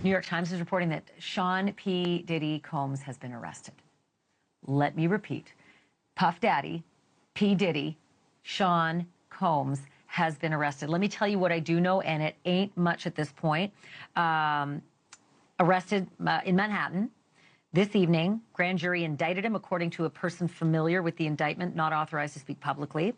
New York Times is reporting that Sean P. Diddy Combs has been arrested. Let me repeat. Puff Daddy, P. Diddy, Sean Combs has been arrested. Let me tell you what I do know, and it ain't much at this point. Arrested in Manhattan this evening. Grand jury indicted him according to a person familiar with the indictment, not authorized to speak publicly.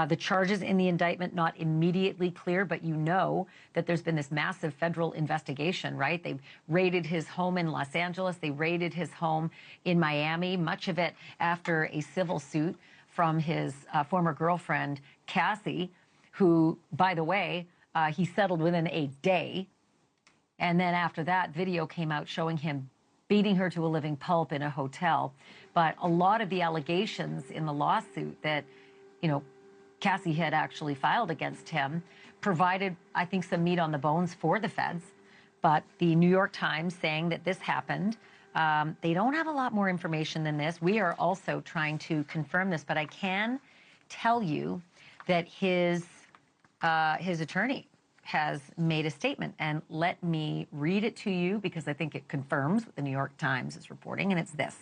The charges in the indictment not immediately clear, but you know that there's been this massive federal investigation, right? They raided his home in Los Angeles. They raided his home in Miami, much of it after a civil suit from his former girlfriend, Cassie, who, by the way, he settled within a day. And then after that, video came out showing him beating her to a living pulp in a hotel. But a lot of the allegations in the lawsuit that, Cassie had actually filed against him provided, I think, some meat on the bones for the feds. But the New York Times saying that this happened, they don't have a lot more information than this. We are also trying to confirm this, but I can tell you that his attorney has made a statement, and let me read it to you because I think it confirms what the New York Times is reporting, and it's this.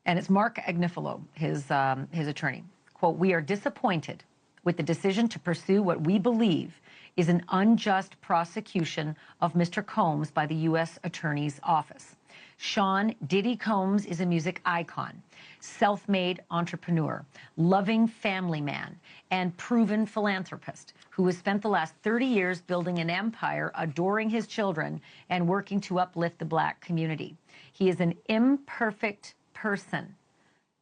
And it's Mark Agnifilo, his attorney. Quote, "We are disappointed with the decision to pursue what we believe is an unjust prosecution of Mr. Combs by the U.S. Attorney's Office. Sean Diddy Combs is a music icon, self-made entrepreneur, loving family man, and proven philanthropist who has spent the last 30 years building an empire, adoring his children, and working to uplift the Black community. He is an imperfect person,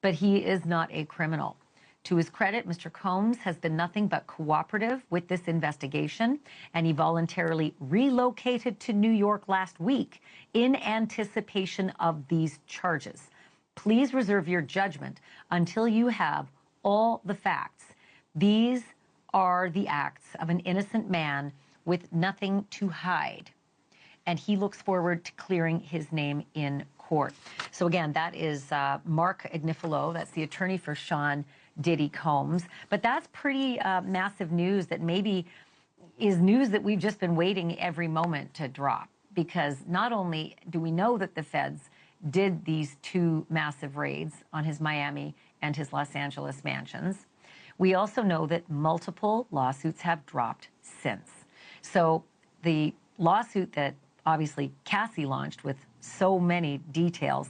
but he is not a criminal. To his credit, Mr. Combs has been nothing but cooperative with this investigation, and he voluntarily relocated to New York last week in anticipation of these charges. Please reserve your judgment until you have all the facts. These are the acts of an innocent man with nothing to hide, and he looks forward to clearing his name in court." So again, that is Mark Agnifilo. That's the attorney for Sean Diddy Combs. But that's pretty massive news that maybe is news that we've just been waiting every moment to drop, because not only do we know that the feds did these two massive raids on his Miami and his Los Angeles mansions, we also know that multiple lawsuits have dropped since. So the lawsuit that obviously Cassie launched with so many details,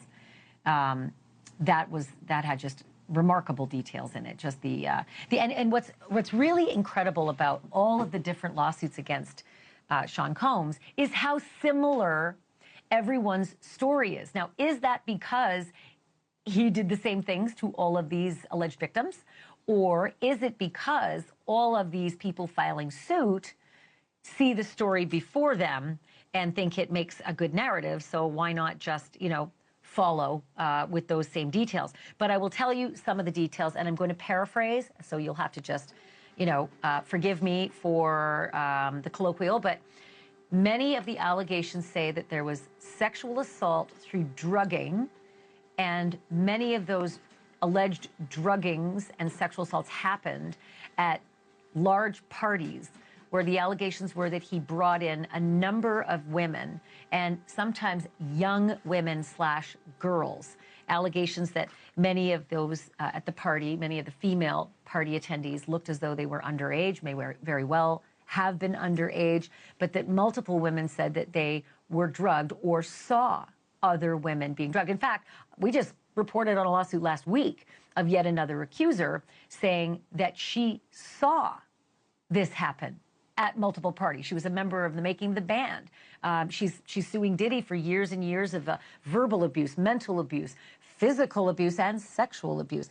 that had just remarkable details in it. Just and what's really incredible about all of the different lawsuits against Sean Combs is how similar everyone's story is. Now, is that because he did the same things to all of these alleged victims? Or is it because all of these people filing suit see the story before them and think it makes a good narrative, so why not just, follow with those same details? But I will tell you some of the details, and I'm going to paraphrase, so you'll have to just, forgive me for the colloquial, but many of the allegations say that there was sexual assault through drugging, and many of those alleged druggings and sexual assaults happened at large parties where the allegations were that he brought in a number of women, and sometimes young women / girls. Allegations that many of those at the party, many of the female party attendees looked as though they were underage, may very well have been underage, but that multiple women said that they were drugged or saw other women being drugged. In fact, we just reported on a lawsuit last week of yet another accuser saying that she saw this happen at multiple parties. She was a member of the making of the band. She's suing Diddy for years and years of verbal abuse, mental abuse, physical abuse, and sexual abuse.